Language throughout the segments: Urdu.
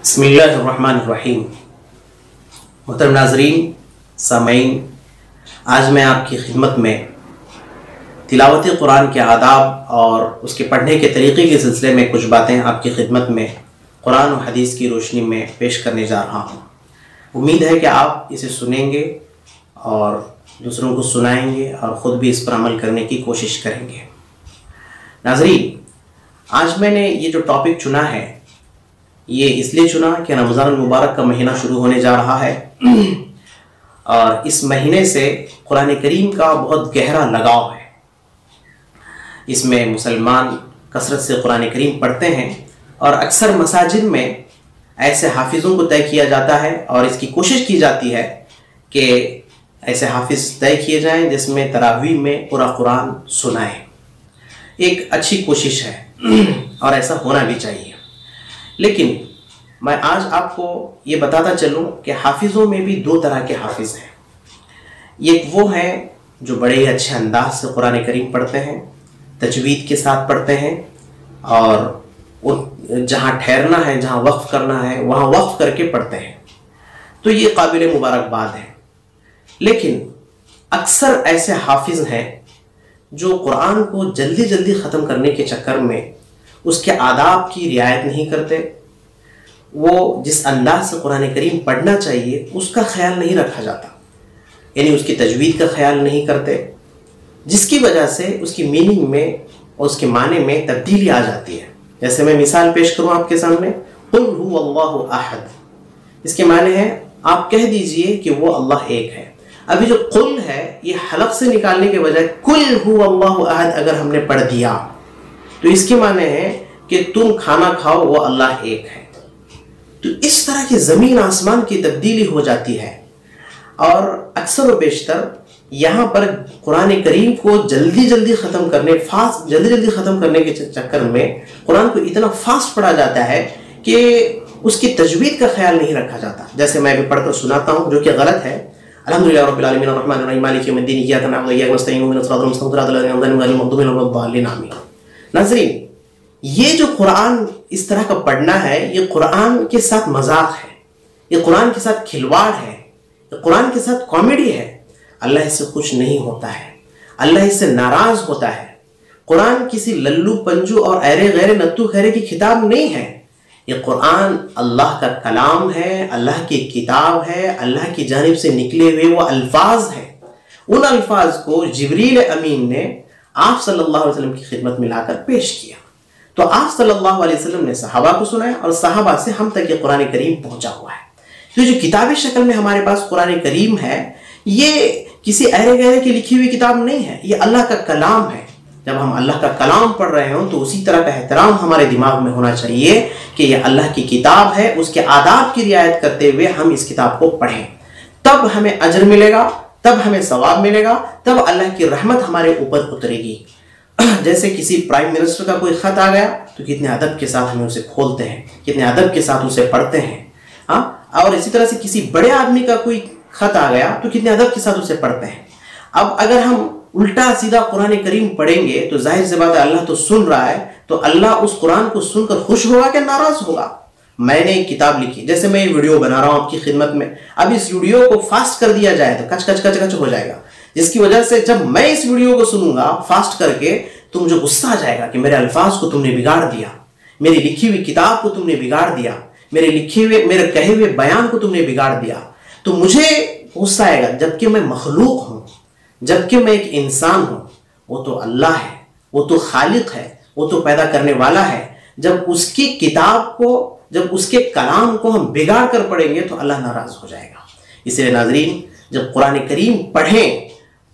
بسم اللہ الرحمن الرحیم۔ محترم ناظرین، سامعین، آج میں آپ کی خدمت میں تلاوت قرآن کے آداب اور اس کے پڑھنے کے طریقے کے سلسلے میں کچھ باتیں آپ کی خدمت میں قرآن و حدیث کی روشنی میں پیش کرنے جا رہا ہوں۔ امید ہے کہ آپ اسے سنیں گے اور دوسروں کو سنائیں گے اور خود بھی اس پر عمل کرنے کی کوشش کریں گے۔ ناظرین، آج میں نے یہ جو ٹاپک چنا ہے یہ اس لیے چنا کہ رمضان المبارک کا مہینہ شروع ہونے جا رہا ہے اور اس مہینے سے قرآن کریم کا بہت گہرا لگاؤ ہے۔ اس میں مسلمان کثرت سے قرآن کریم پڑھتے ہیں اور اکثر مساجد میں ایسے حافظوں کو طے کیا جاتا ہے اور اس کی کوشش کی جاتی ہے کہ ایسے حافظ طے کیے جائیں جس میں تراویح میں پورا قرآن سنائیں۔ ایک اچھی کوشش ہے اور ایسا ہونا بھی چاہیے، لیکن میں آج آپ کو یہ بتاتا چلوں کہ حافظوں میں بھی دو طرح کے حافظ ہیں۔ ایک وہ ہیں جو بڑے ہی اچھے انداز سے قرآن کریم پڑھتے ہیں، تجوید کے ساتھ پڑھتے ہیں اور جہاں ٹھہرنا ہے، جہاں وقف کرنا ہے وہاں وقف کر کے پڑھتے ہیں، تو یہ قابل مبارکباد ہے۔ لیکن اکثر ایسے حافظ ہیں جو قرآن کو جلدی جلدی ختم کرنے کے چکر میں اس کے آداب کی رعایت نہیں کرتے، وہ جس انداز سے قرآن کریم پڑھنا چاہیے اس کا خیال نہیں رکھا جاتا، یعنی اس کی تجوید کا خیال نہیں کرتے، جس کی وجہ سے اس کی میننگ میں اور اس کے معنی میں تبدیلی آ جاتی ہے۔ جیسے میں مثال پیش کروں آپ کے سامنے، قل هو اللہ احد، اس کے معنی ہے آپ کہہ دیجئے کہ وہ اللہ ایک ہے۔ ابھی جو قل ہے یہ حلق سے نکالنے کے بجائے قل هو اللہ احد اگر ہم نے پڑھ دیا تو اس کے معنی ہے کہ تم کھانا کھاؤ، وہ اللہ ایک ہے۔ تو اس طرح کی زمین آسمان کی تبدیلی ہو جاتی ہے، اور اکثر و بیشتر یہاں پر قرآن کریم کو جلدی ختم کرنے کے چکر میں قرآن کو اتنا فاسٹ پڑھا جاتا ہے کہ اس کی تجوید کا خیال نہیں رکھا جاتا۔ جیسے میں بھی پڑھ کر سناتا ہوں جو کہ غلط ہے۔ الحمدللہ رب العالمین الرحمن الرحیم مالک یوم الدین ایاک نعبد و ایاک نستعین اهدنا الصراط المستقیم صراط الذین انعمت علیہم غیر المغضوب علیہم ولا الضالین آمین۔ ناظرین، یہ جو قرآن اس طرح کا پڑھنا ہے یہ قرآن کے ساتھ مذاق ہے، یہ قرآن کے ساتھ کھلواڑ ہے، یہ قرآن کے ساتھ کامیڈی ہے۔ اللہ اس سے خوش نہیں ہوتا ہے، اللہ اس سے ناراض ہوتا ہے۔ قرآن کسی للو پنجو اور ایرے غیر نتو خیرے کی کتاب نہیں ہے، یہ قرآن اللہ کا کلام ہے، اللہ کی کتاب ہے، اللہ کی جانب سے نکلے ہوئے وہ الفاظ ہیں۔ ان الفاظ کو جبریل امین نے آپ صلی اللہ علیہ وسلم کی خدمت میں لا کر پیش کیا، تو آپ صلی اللہ علیہ وسلم نے صحابہ کو سنایا اور صحابہ سے ہم تک یہ قرآن کریم پہنچا ہوا ہے۔ تو جو کتابی شکل میں ہمارے پاس قرآن کریم ہے یہ کسی ایرے غیرے کی لکھی ہوئی کتاب نہیں ہے، یہ اللہ کا کلام ہے۔ جب ہم اللہ کا کلام پڑھ رہے ہوں تو اسی طرح کا احترام ہمارے دماغ میں ہونا چاہیے کہ یہ اللہ کی کتاب ہے، اس کے آداب کی رعایت کرتے ہوئے ہم اس کتاب کو پڑھیں، تب ہمیں اجر ملے گا، تب ہمیں ثواب ملے گا، تب اللہ کی رحمت ہمارے اوپر اترے گی۔ جیسے کسی پرائم منسٹر کا کوئی خط آ گیا تو کتنے ادب کے ساتھ ہم اسے کھولتے ہیں، کتنے ادب کے ساتھ اسے پڑھتے ہیں، اور اسی طرح سے کسی بڑے آدمی کا کوئی خط آ گیا تو کتنے ادب کے ساتھ اسے پڑھتے ہیں۔ اب اگر ہم الٹا سیدھا قرآن کریم پڑھیں گے تو ظاہر سی بات ہے اللہ تو سن رہا ہے، تو اللہ اس قرآن کو سن کر خوش ہوگا کہ ناراض ہوگا؟ میں نے ایک کتاب لکھی، جیسے میں یہ ویڈیو بنا رہا ہوں آپ کی خدمت میں، اب اس ویڈیو کو فاسٹ کر دیا جائے تو کچ کچ کچ کچ ہو جائے گا، جس کی وجہ سے جب میں اس ویڈیو کو سنوں گا فاسٹ کر کے تو مجھے غصہ آ جائے گا کہ میرے الفاظ کو تم نے بگاڑ دیا، میری لکھی ہوئی کتاب کو تم نے بگاڑ دیا، میرے کہے ہوئے بیان کو تم نے بگاڑ دیا، تو مجھے غصہ آئے گا، جبکہ میں مخلوق ہوں، جبکہ میں ایک انسان ہوں، وہ تو اللہ ہے، وہ تو خالق ہے، وہ تو پیدا کرنے والا ہے۔ جب اس کی کتاب کو، جب اس کے کلام کو ہم بگاڑ کر پڑھیں گے تو اللہ ناراض ہو جائے گا۔ اس لیے ناظرین، جب قرآن کریم پڑھیں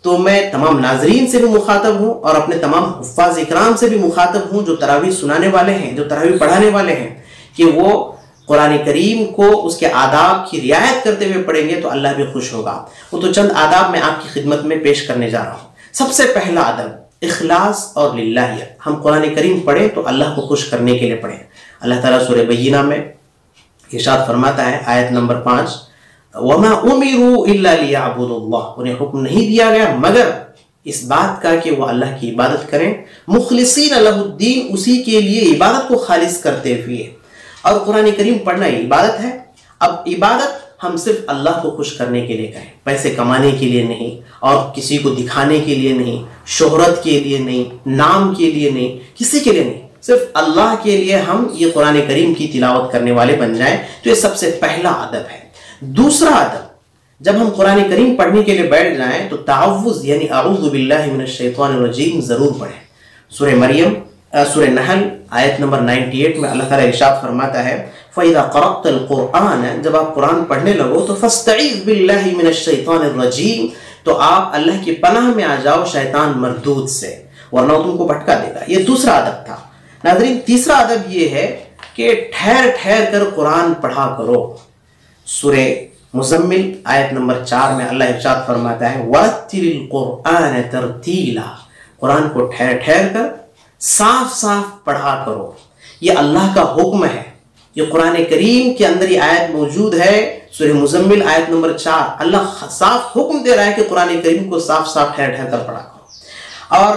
تو میں تمام ناظرین سے بھی مخاطب ہوں اور اپنے تمام حفاظ اکرام سے بھی مخاطب ہوں جو تراویح سنانے والے ہیں، جو تراویح پڑھانے والے ہیں، کہ وہ قرآن کریم کو اس کے آداب کی رعایت کرتے ہوئے پڑھیں گے تو اللہ بھی خوش ہوگا۔ وہ تو چند آداب میں آپ کی خدمت میں پیش کرنے جا رہا ہوں۔ سب سے پہلا ادب اخلاص اور للہیت۔ ہم قرآن کریم پڑھیں تو اللہ کو خوش کرنے کے لیے پڑھیں۔ اللہ تعالیٰ سورہ بینہ میں ارشاد فرماتا ہے، آیت نمبر 5، وَمَا أُمِرُوا إِلَّا لِيَعْبُدُوا اللَّهَ، انہیں حکم نہیں دیا گیا مگر اس بات کا کہ وہ اللہ کی عبادت کریں، مخلصین لہ الدین، اسی کے لیے عبادت کو خالص کرتے ہوئے، اور قرآن کریم پڑھنا عبادت ہے۔ اب عبادت ہم صرف اللہ کو خوش کرنے کے لیے کریں، پیسے کمانے کے لیے نہیں، اور کسی کو دکھانے کے لیے نہیں، شہرت کے لیے نہیں، نام کے لیے نہیں، کسی کے لیے نہیں، صرف اللہ کے لیے ہم یہ قرآن کریم کی تلاوت کرنے والے بن جائیں تو یہ سب سے پہلا ادب ہے۔ دوسرا ادب، جب ہم قرآن کریم پڑھنے کے لیے بیٹھ جائیں تو تعوذ یعنی اعوذ باللہ من الشیطان الرجیم ضرور پڑھیں۔ سورہ مریم سورہ نحل آیت نمبر 98 میں اللہ تعالیٰ ارشاد فرماتا ہے فَإِذَا قَرَأْتَ الْقُرْآنَ، جب آپ قرآن پڑھنے لگو تو فَاسْتَعِذْ بِاللَّهِ مِنَ الشَّيْطَانِ الرَّجِيمِ، تو آپ اللہ کی پناہ میں آ جاؤ شیطان مردود سے، ورنہ تم کو بھٹکا دے گا۔ یہ دوسرا ادب تھا۔ ناظرین، تیسرا ادب یہ ہے کہ ٹھہر ٹھہر کر قرآن پڑھا کرو۔ سورہ مزمل آیت نمبر 4 میں اللہ ارشاد فرماتا ہے وَرَتِّلِ الْقُرْآنَ تَرْتِيلًا، قرآن کو ٹھہر ٹھہر کر صاف صاف پڑھا کرو۔ یہ اللہ کا حکم ہے، یہ قرآن کریم کے اندر یہ آیت موجود ہے۔ سورہ مزمل آیت نمبر 4 اللہ صاف حکم دے رہا ہے کہ قرآن کریم کو صاف صاف ٹھہر ٹھہر کر پڑھا کرو۔ اور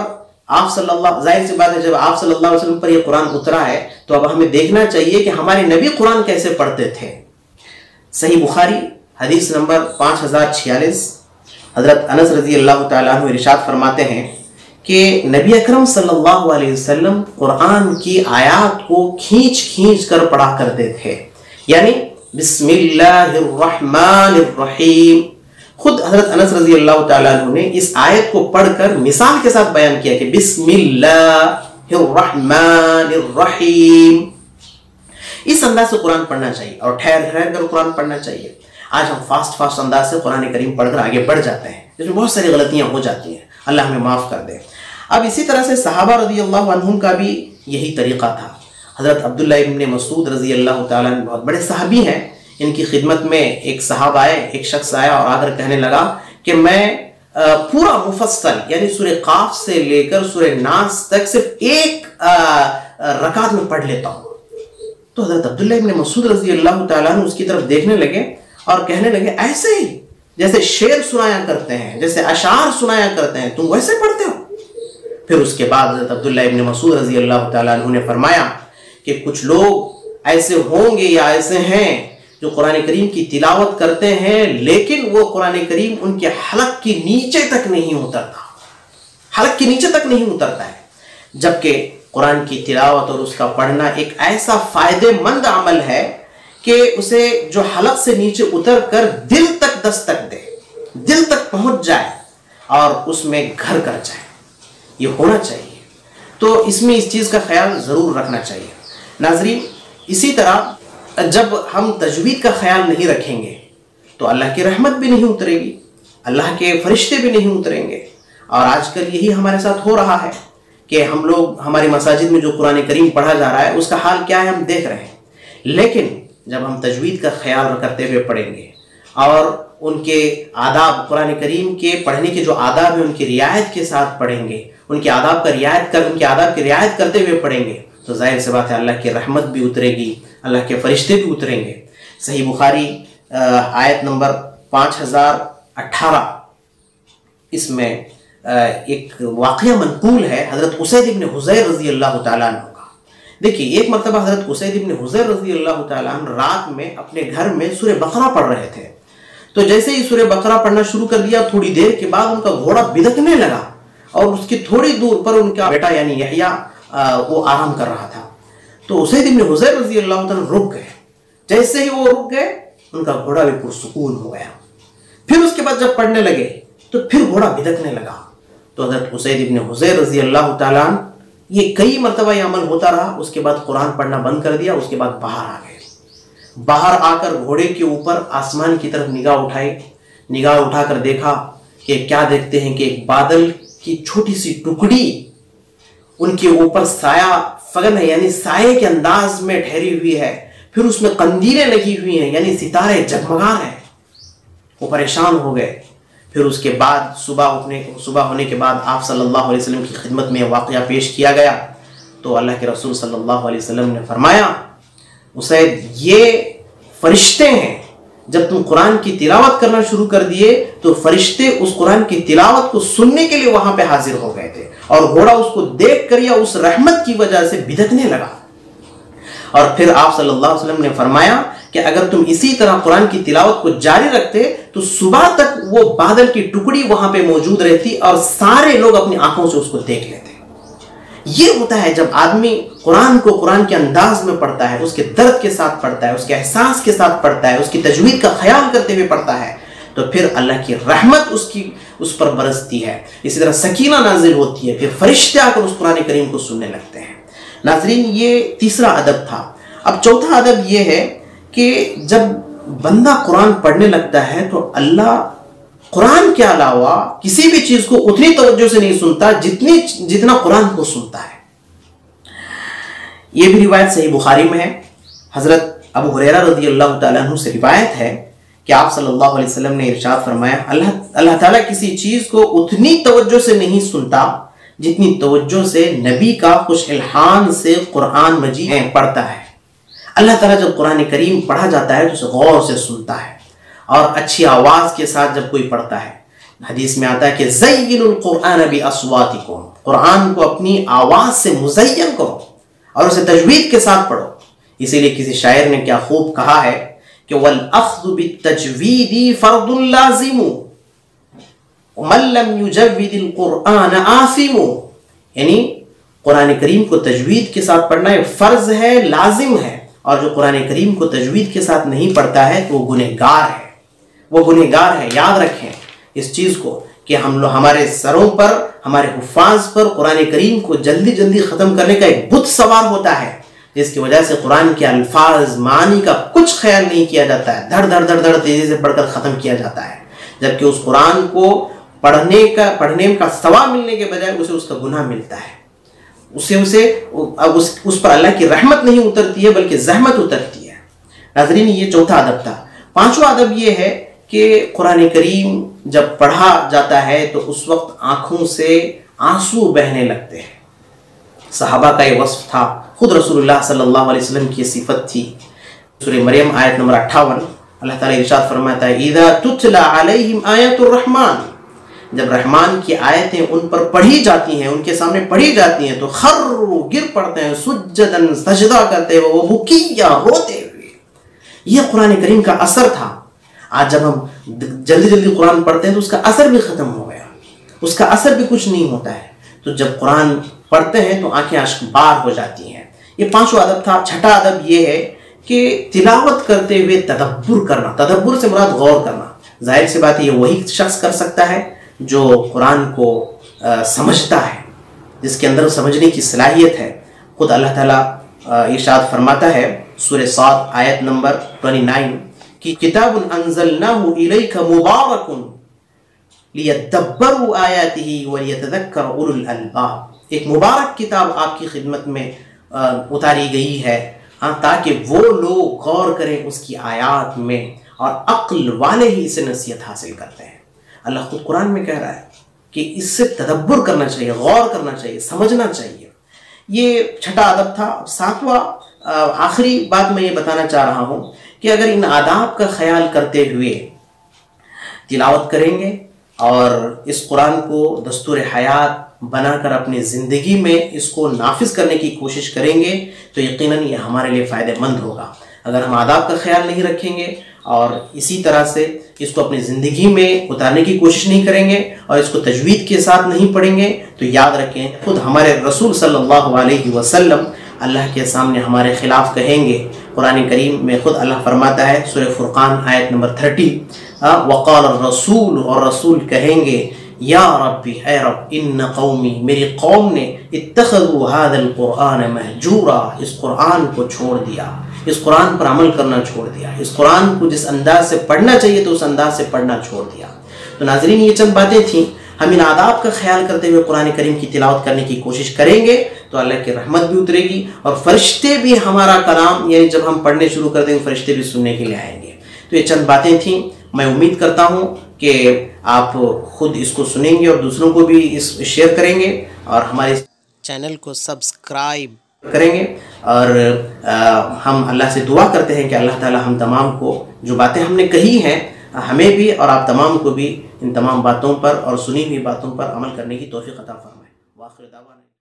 آپ صلی اللہ، ظاہر سی بات ہے جب آپ صلی اللہ علیہ وسلم پر یہ قرآن اترا ہے تو اب ہمیں دیکھنا چاہیے کہ ہمارے نبی قرآن کیسے پڑھتے تھے۔ صحیح بخاری حدیث نمبر 5046، حضرت انس رضی اللہ تعالیٰ عنہ ارشاد فرماتے ہیں کہ نبی اکرم صلی اللہ علیہ وسلم قرآن کی آیات کو کھینچ کھینچ کر پڑھا کرتے تھے، یعنی بسم اللہ الرحمن الرحیم۔ خود حضرت انس رضی اللہ تعالیٰ عنہ نے اس آیت کو پڑھ کر مثال کے ساتھ بیان کیا کہ بسم اللہ الرحمن الرحیم۔ اس انداز سے قرآن پڑھنا چاہیے اور ٹھہر ٹھہر کر قرآن پڑھنا چاہیے۔ آج ہم فاسٹ انداز سے قرآن کریم پڑھ کر آگے بڑھ جاتے ہیں، جس میں بہت ساری غلطیاں ہو جاتی ہیں، اللہ ہمیں معاف کر دے۔ اب اسی طرح سے صحابہ رضی اللہ عنہم کا بھی یہی طریقہ تھا۔ حضرت عبداللہ ابن مسعود رضی اللہ تعالیٰ عنہ بہت بڑے صحابی ہیں، ان کی خدمت میں ایک صحابہ آئے، ایک شخص آیا اور آ کر کہنے لگا کہ میں پورا مفصل یعنی سورہ قاف سے لے کر سورہ ناس تک صرف ایک رکعت میں پڑھ لیتا ہوں۔ تو حضرت عبداللہ ابن مسعود رضی اللہ تعالیٰ عنہ اس کی طرف دیکھنے لگے اور کہنے لگے ایسے ہی جیسے شعر سنایا کرتے ہیں، جیسے اشعار سنایا کرتے ہیں، تم ویسے پڑھتے ہو؟ پھر اس کے بعد حضرت عبداللہ ابن مسعود رضی اللہ تعالیٰ عنہ نے فرمایا کہ کچھ لوگ ایسے ہوں گے یا ایسے ہیں جو قرآن کریم کی تلاوت کرتے ہیں لیکن وہ قرآن کریم ان کے حلق کے نیچے تک نہیں اترتا، حلق کے نیچے تک نہیں اترتا ہے، جبکہ قرآن کی تلاوت اور اس کا پڑھنا ایک ایسا فائدے مند عمل ہے کہ اسے جو حلق سے نیچے اتر کر دل تک دستک دے، دل تک پہنچ جائے اور اس میں گھر کر جائے، یہ ہونا چاہیے۔ تو اس میں اس چیز کا خیال ضرور رکھنا چاہیے۔ ناظرین، اسی طرح جب ہم تجوید کا خیال نہیں رکھیں گے تو اللہ کی رحمت بھی نہیں اترے گی، اللہ کے فرشتے بھی نہیں اتریں گے۔ اور آج کل یہی ہمارے ساتھ ہو رہا ہے کہ ہم لوگ ہماری مساجد میں جو قرآن کریم پڑھا جا رہا ہے اس کا حال کیا ہے ہم دیکھ رہے ہیں، لیکن جب ہم تجوید کا خیال کرتے ہوئے پڑھیں گے اور ان کے آداب، قرآن کریم کے پڑھنے کے جو آداب ہیں ان کی رعایت کے ساتھ پڑھیں گے، ان کے آداب کی رعایت کرتے ہوئے پڑھیں گے تو ظاہر سی بات ہے اللہ کی رحمت بھی اترے گی، اللہ کے فرشتے بھی اتریں گے۔ صحیح بخاری آیت نمبر 5018، اس میں ایک واقعہ منقول ہے حضرت اسید ابن حضیر رضی اللہ تعالیٰ عنہ کا۔ دیکھیے، ایک مرتبہ حضرت اسید ابن حضیر رضی اللہ تعالیٰ عنہ رات میں اپنے گھر میں سورہ بقرہ پڑھ رہے تھے، تو جیسے ہی سورہ بقرہ پڑھنا شروع کر دیا تھوڑی دیر کے بعد ان کا گھوڑا بدکنے لگا اور اس کی تھوڑی دور پر ان کا بیٹا یعنی یحییٰ وہ آرام کر رہا تھا۔ تو اسید ابن حضیر رضی اللہ تعالیٰ رک گئے، جیسے ہی وہ رک گئے ان کا گھوڑا بھی پرسکون ہو گیا۔ پھر اس کے بعد جب پڑھنے لگے تو پھر گھوڑا بدکنے لگا، تو حضرت اسید ابن حضیر رضی اللہ تعالیٰ عنہ یہ کئی مرتبہ یہ عمل ہوتا رہا، اس کے بعد قرآن پڑھنا بند کر دیا، اس کے بعد باہر آ گئے۔ باہر آ کر گھوڑے کے اوپر آسمان کی طرف نگاہ اٹھا کر دیکھا کہ کیا دیکھتے ہیں کہ ایک بادل کی چھوٹی سی ٹکڑی ان کے اوپر سایہ فگن ہے، یعنی سائے کے انداز میں ٹھہری ہوئی ہے، پھر اس میں قندیلیں لگی ہوئی ہیں یعنی ستارے جگمگا ہیں۔ وہ پریشان ہو گئے۔ پھر اس کے بعد صبح ہونے کے بعد آپ صلی اللہ علیہ وسلم کی خدمت میں واقعہ پیش کیا گیا تو اللہ کے رسول صلی اللہ علیہ وسلم نے فرمایا اسید یہ فرشتے ہیں، جب تم قرآن کی تلاوت کرنا شروع کر دیے تو فرشتے اس قرآن کی تلاوت کو سننے کے لیے وہاں پہ حاضر ہو گئے تھے اور گھوڑا اس کو دیکھ کر یا اس رحمت کی وجہ سے بدکنے لگا۔ اور پھر آپ صلی اللہ علیہ وسلم نے فرمایا کہ اگر تم اسی طرح قرآن کی تلاوت کو جاری رکھتے تو صبح تک وہ بادل کی ٹکڑی وہاں پہ موجود رہتی اور سارے لوگ اپنی آنکھوں سے اس کو دیکھ لیتے۔ یہ ہوتا ہے جب آدمی قرآن کو قرآن کے انداز میں پڑھتا ہے، اس کے درد کے ساتھ پڑھتا ہے، اس کے احساس کے ساتھ پڑھتا ہے، اس کی تجوید کا خیال کرتے ہوئے پڑھتا ہے، تو پھر اللہ کی رحمت اس پر برستی ہے، اسی طرح سکینہ نازل ہوتی ہے، پھر فرشتے آ کر اس قرآن کریم کو سننے لگتے ہیں۔ ناظرین، یہ تیسرا ادب تھا۔ اب چوتھا ادب یہ ہے کہ جب بندہ قرآن پڑھنے لگتا ہے تو اللہ قرآن کے علاوہ کسی بھی چیز کو اتنی توجہ سے نہیں سنتا جتنا قرآن کو سنتا ہے۔ یہ بھی روایت صحیح بخاری میں ہے۔ حضرت ابو ہریرہ رضی اللہ تعالیٰ عنہ سے روایت ہے کہ آپ صلی اللہ علیہ وسلم نے ارشاد فرمایا، اللہ تعالیٰ کسی چیز کو اتنی توجہ سے نہیں سنتا جتنی توجہ سے نبی کا خوش الحان سے قرآن مجید پڑھتا ہے۔ اللہ تعالیٰ جب قرآن کریم پڑھا جاتا ہے تو اسے غور سے سنتا ہے، اور اچھی آواز کے ساتھ جب کوئی پڑھتا ہے، حدیث میں آتا ہے کہ زینوا القرآن باصواتکم، قرآن کو اپنی آواز سے مزین کرو اور اسے تجوید کے ساتھ پڑھو۔ اسی لیے کسی شاعر نے کیا خوب کہا ہے کہ والأخذ بالتجوید فرض لازم ومن لم یجود القرآن آثم، یعنی قرآن کریم کو تجوید کے ساتھ پڑھنا ایک فرض ہے، لازم ہے، اور جو قرآن کریم کو تجوید کے ساتھ نہیں پڑھتا ہے تو وہ گنہگار ہے، وہ گنہگار ہے۔ یاد رکھیں اس چیز کو کہ ہمارے سروں پر، ہمارے حفاظ پر قرآن کریم کو جلدی جلدی ختم کرنے کا ایک بت سوار ہوتا ہے، جس کی وجہ سے قرآن کے الفاظ معانی کا کچھ خیال نہیں کیا جاتا ہے، دھڑ دھڑ دھڑ دھڑ تیزی سے پڑھ کر ختم کیا جاتا ہے، جبکہ اس قرآن کو پڑھنے کا ثواب ملنے کے بجائے اسے اس کا گناہ ملتا ہے، اس پر اللہ کی رحمت نہیں اترتی ہے بلکہ زحمت اترتی ہے۔ ناظرین، یہ چوتھا ادب تھا۔ پانچواں ادب یہ ہے کہ قرآن کریم جب پڑھا جاتا ہے تو اس وقت آنکھوں سے آنسو بہنے لگتے ہیں۔ صحابہ کا یہ وصف تھا، خود رسول اللہ صلی اللہ علیہ وسلم کی صفت تھی۔ سورہ مریم آیت نمبر 58 اللہ تعالیٰ ارشاد فرماتا ہے اذا تتلی علیہم آیات الرحمن، جب رحمان کی آیتیں ان پر پڑھی جاتی ہیں، ان کے سامنے پڑھی جاتی ہیں تو خروا، گر پڑتے ہیں، سجدن، سجدہ کرتے ہوئے، وبکیا، روتے ہوئے۔ یہ قرآن کریم کا اثر تھا۔ آج جب ہم جلدی جلدی قرآن پڑھتے ہیں تو اس کا اثر بھی ختم ہو گیا، اس کا اثر بھی کچھ نہیں ہوتا ہے۔ تو جب قرآن پڑھتے ہیں تو آنکھیں اشکبار ہو جاتی ہیں۔ یہ پانچواں ادب تھا۔ چھٹا ادب یہ ہے کہ تلاوت کرتے ہوئے تدبر کرنا۔ تدبر سے مراد غور کرنا۔ ظاہر سی بات ہے یہ وہی شخص کر سکتا ہے جو قرآن کو سمجھتا ہے، جس کے اندر سمجھنے کی صلاحیت ہے۔ خود اللہ تعالیٰ ارشاد فرماتا ہے سورہ صاد آیت نمبر 29 کہ کتاب انزلناہ الیک مبارک لیدبروا آیاتہ ولیتذکر اولو الالباب، ایک مبارک کتاب آپ کی خدمت میں اتاری گئی ہے تاکہ وہ لوگ غور کریں اس کی آیات میں، اور عقل والے ہی اسے نصیحت حاصل کرتے ہیں۔ اللہ خود قرآن میں کہہ رہا ہے کہ اس سے تدبر کرنا چاہیے، غور کرنا چاہیے، سمجھنا چاہیے۔ یہ چھٹا ادب تھا۔ ساتواں آخری بات میں یہ بتانا چاہ رہا ہوں کہ اگر ان آداب کا خیال کرتے ہوئے تلاوت کریں گے اور اس قرآن کو دستور حیات بنا کر اپنی زندگی میں اس کو نافذ کرنے کی کوشش کریں گے تو یقیناً یہ ہمارے لیے فائدہ مند ہوگا۔ اگر ہم آداب کا خیال نہیں رکھیں گے اور اسی طرح سے اس کو اپنی زندگی میں اتارنے کی کوشش نہیں کریں گے اور اس کو تجوید کے ساتھ نہیں پڑھیں گے تو یاد رکھیں خود ہمارے رسول صلی اللہ علیہ وسلم اللہ کے سامنے ہمارے خلاف کہیں گے۔ قرآن کریم میں خود اللہ فرماتا ہے سورہ فرقان آیت نمبر 30 وقال الرسول، اور رسول کہیں گے یا ربی، اے رب، ان قومی، میری قوم نے اتخذوا هذا القرآن مہجورا، اس قرآن کو چھوڑ دیا، اس قرآن پر عمل کرنا چھوڑ دیا، اس قرآن کو جس انداز سے پڑھنا چاہیے تو اس انداز سے پڑھنا چھوڑ دیا۔ تو ناظرین، یہ چند باتیں تھیں۔ ہم ان آداب کا خیال کرتے ہوئے قرآن کریم کی تلاوت کرنے کی کوشش کریں گے تو اللہ کی رحمت بھی اترے گی، اور فرشتے بھی ہمارا کلام، یعنی جب ہم پڑھنے شروع کر دیں گے فرشتے بھی سننے کے لیے آئیں گے۔ تو یہ چند باتیں تھیں۔ میں امید کرتا ہوں کہ آپ خود اس کو سنیں گے اور دوسروں کو بھی اس شیئر کریں گے اور ہمارے چینل کو سبسکرائب کریں گے، اور ہم اللہ سے دعا کرتے ہیں کہ اللہ تعالی ہم تمام کو جو باتیں ہم نے کہی ہیں، ہمیں بھی اور آپ تمام کو بھی ان تمام باتوں پر اور سنی ہوئی باتوں پر عمل کرنے کی توفیق عطا فرمائے۔ وآخر دعوانا